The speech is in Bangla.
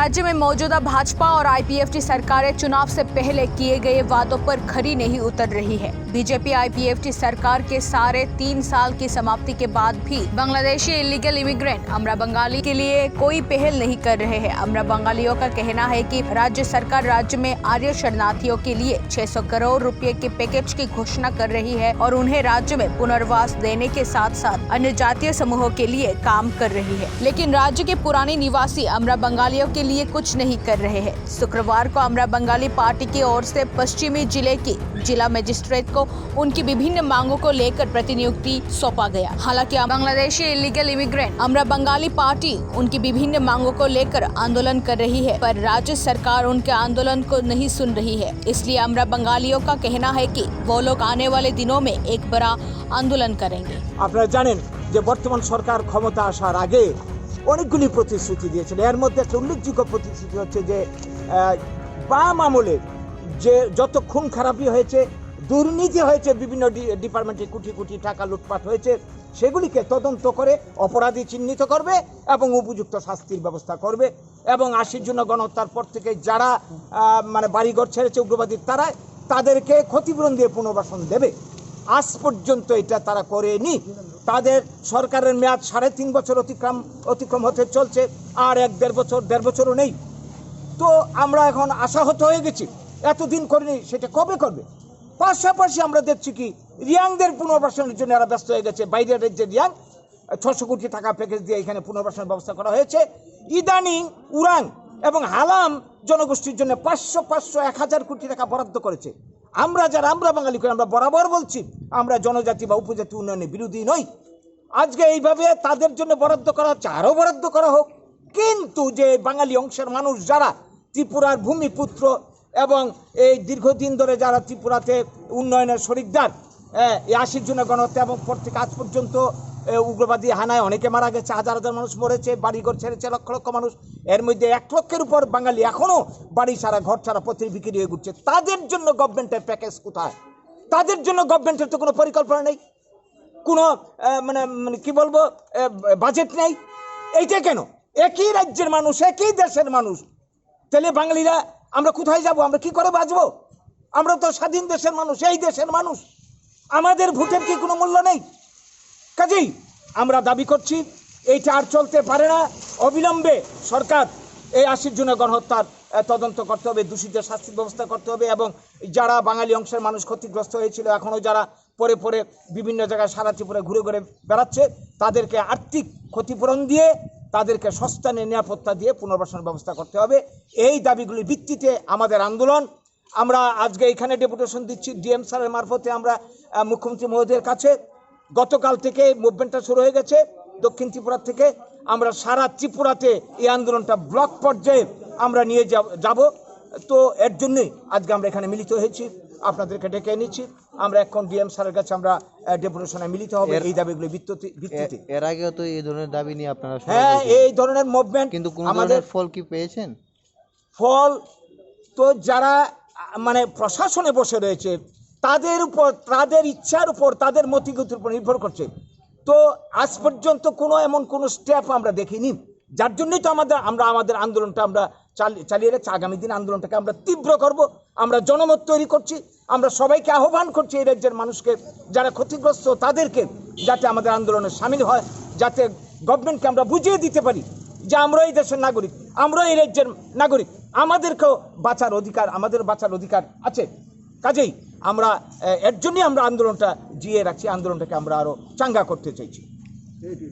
राज्य में मौजूदा भाजपा और आईपीएफटी सरकारें चुनाव से पहले किए गए वादों पर खरी नहीं उतर रही है। बीजेपी आईपीएफटी सरकार के सारे 3 साल की समाप्ति के बाद भी बांग्लादेशी इलीगल इमिग्रेंट अमरा बंगाली के लिए कोई पहल नहीं कर रहे हैं। अमरा बंगालियों का कहना है कि राज्य सरकार राज्य में आर्य शरणार्थियों के लिए 600 करोड़ रुपए के पैकेज की घोषणा कर रही है और उन्हें राज्य में पुनर्वास देने के साथ साथ अन्य जातीय समूहों के लिए काम कर रही है, लेकिन राज्य के पुराने निवासी अमरा बंगालियों के लिए कुछ नहीं कर रहे हैं। शुक्रवार को अमरा बंगाली पार्टी की ओर से पश्चिमी जिले की जिला मजिस्ट्रेट को उनकी विभिन्न मांगों को लेकर प्रतिनियुक्ति सौंपा गया। हालांकि बांग्लादेशी इलीगल इमिग्रेंट अमरा बंगाली पार्टी उनकी विभिन्न मांगों को लेकर आंदोलन कर रही है, पर राज्य सरकार उनके आंदोलन को नहीं सुन रही है। इसलिए अमरा बंगालियों का कहना है कि वो लोग आने वाले दिनों में एक बड़ा आंदोलन करेंगे। আপনারা জানেন যে বর্তমান সরকার ক্ষমতা আসার আগে অনেকগুলি প্রতিশ্রুতি দিয়েছিল। এর মধ্যে একটা উল্লেখযোগ্য প্রতিশ্রুতি হচ্ছে যে বাম আমলে যে যত খুন খারাপি হয়েছে, দুর্নীতি হয়েছে, বিভিন্ন ডিপার্টমেন্টে কোটি কোটি টাকা লুটপাট হয়েছে, সেগুলিকে তদন্ত করে অপরাধী চিহ্নিত করবে এবং উপযুক্ত শাস্তির ব্যবস্থা করবে এবং ৮০ জন গণহত্যার পর থেকে যারা মানে বাড়িঘর ছেড়েছে উগ্রবাদী তাদেরকে ক্ষতিপূরণ দিয়ে পুনর্বাসন দেবে। আজ পর্যন্ত এটা তারা করেনি। তাদের সরকারের মেয়াদ ৩.৫ বছর অতিক্রম হতে চলছে, আর ১-১.৫ বছরও নেই। তো আমরা এখন আশাহত হয়ে গেছি, এতদিন করেনি, সেটা কবে করবে? পাশাপাশি আমরা দেখছি কি রিয়াংদের পুনর্বাসনের জন্য এরা ব্যস্ত হয়ে গেছে। বাইরের রাজ্যের রিয়াং ৬০০ কোটি টাকা প্যাকেজ দিয়ে এখানে পুনর্বাসনের ব্যবস্থা করা হয়েছে। ইদানিং উরাং এবং হালাম জনগোষ্ঠীর জন্য ৫০০-১০০০ কোটি টাকা বরাদ্দ করেছে। আমরা বাঙালি করে আমরা বরাবর বলছি আমরা জনজাতি বা উপজাতি উন্নয়নের বিরোধী নই। আজকে এইভাবে তাদের জন্য বরাদ্দ করা হচ্ছে, আরও বরাদ্দ করা হোক। কিন্তু যে বাঙালি অংশের মানুষ যারা ত্রিপুরার ভূমিপুত্র এবং এই দীর্ঘদিন ধরে যারা ত্রিপুরাতে উন্নয়নের শরিকদার, এই ৮০ জনের গণহত্যা এবং পর থেকে আজ পর্যন্ত উগ্রবাদী হানায় অনেকে মারা গেছে, হাজার হাজার মানুষ মরেছে, বাড়িঘর ছেড়েছে লক্ষ লক্ষ মানুষ। এর মধ্যে ১ লক্ষের উপর বাঙালি এখনও বাড়ি ছাড়া ঘর ছাড়া পথে বিক্রি হয়ে ঘুরছে। তাদের জন্য গভর্নমেন্টের প্যাকেজ কোথায়? তাদের জন্য গভর্নমেন্টের তো কোনো পরিকল্পনা নেই, কোনো মানে কি বলবো বাজেট নেই। এইটা কেন? একই রাজ্যের মানুষ, একই দেশের মানুষ, তাহলে বাঙালিরা আমরা কোথায় যাব? আমরা কি করে বাঁচবো? আমরা তো স্বাধীন দেশের মানুষ, এই দেশের মানুষ, আমাদের ভোটের কি কোনো মূল্য নেই? কাজেই আমরা দাবি করছি এইটা আর চলতে পারে না। অবিলম্বে সরকার এই ৮০ জনের গণহত্যার তদন্ত করতে হবে, দোষীদের শাস্তির ব্যবস্থা করতে হবে এবং যারা বাঙালি অংশের মানুষ ক্ষতিগ্রস্ত হয়েছিল, এখনও যারা পরে পরে বিভিন্ন জায়গায় সারা ত্রিপুরা ঘুরে ঘুরে বেড়াচ্ছে, তাদেরকে আর্থিক ক্ষতিপূরণ দিয়ে তাদেরকে সস্তানে নিরাপত্তা দিয়ে পুনর্বাসনের ব্যবস্থা করতে হবে। এই দাবিগুলির ভিত্তিতে আমাদের আন্দোলন। আমরা আজকে এখানে ডেপুটেশন দিচ্ছি ডিএম স্যারের মারফতে। আমরা মুখ্যমন্ত্রী মহোদয়ের কাছে গতকাল থেকে মুভমেন্টটা শুরু হয়ে গেছে দক্ষিণ ত্রিপুরা থেকে। আমরা সারা ত্রিপুরাতে এই আন্দোলনটা ব্লক পর্যায়ে আমরা নিয়ে যাব। তো এর জন্যই আজকে আমরা এখানে মিলিত হয়েছি, আপনাদেরকে ডেকে এনেছি। আমরা এখন ডিএম স্যারের কাছে আমরা ডেপুটেশনে মিলিত হবে এই দাবিগুলো ভিত্তিতে। এর আগেও তো এই ধরনের দাবি নিয়ে আপনারা এই ধরনের মুভমেন্ট, কিন্তু আমাদের ফল কি পেয়েছেন? ফল তো যারা মানে প্রশাসনে বসে রয়েছে তাদের উপর, তাদের ইচ্ছার উপর, তাদের মতিগতির উপর নির্ভর করছে। তো আজ পর্যন্ত এমন কোনো স্টেপ আমরা দেখিনি, যার জন্যই তো আমাদের আন্দোলনটা আমরা চালিয়ে যাচ্ছি। আগামী দিন আন্দোলনটাকে আমরা তীব্র করব। আমরা জনমত তৈরি করছি, আমরা সবাইকে আহ্বান করছি এই রাজ্যের মানুষকে যারা ক্ষতিগ্রস্ত তাদেরকে যাতে আমাদের আন্দোলনে সামিল হয়, যাতে গভর্নমেন্টকে আমরা বুঝিয়ে দিতে পারি যে আমরা এই দেশের নাগরিক, আমরা এই রাজ্যের নাগরিক, আমাদেরকেও বাঁচার অধিকার, আমাদের বাঁচার অধিকার আছে। কাজেই আমরা এর জন্যই আমরা আন্দোলনটা জিয়ে রাখছি, আন্দোলনটাকে আমরা আরও চাঙ্গা করতে চাইছি।